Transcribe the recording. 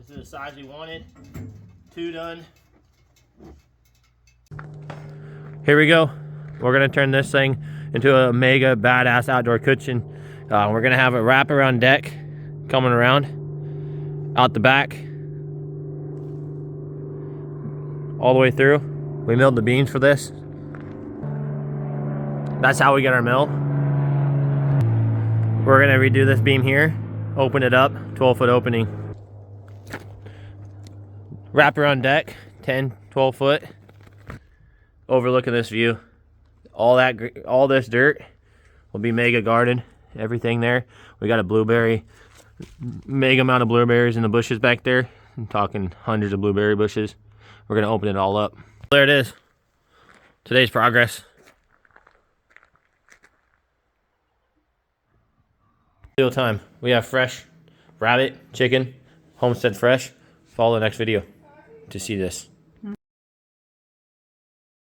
to the size we wanted. 2 done. Here we go. We're gonna turn this thing into a mega badass outdoor kitchen. We're gonna have a wraparound deck coming around out the back all the way through. We milled the beams for this. That's how we get our mill. We're gonna redo this beam here, open it up, 12-foot opening. Wraparound deck, 10, 12 foot, overlooking this view. All this dirt will be mega garden. Everything there. We got a blueberry, mega amount of blueberries in the bushes back there. I'm talking hundreds of blueberry bushes. We're gonna open it all up. There it is. Today's progress. Meal time. We have fresh rabbit, chicken, homestead fresh. Follow the next video to see this.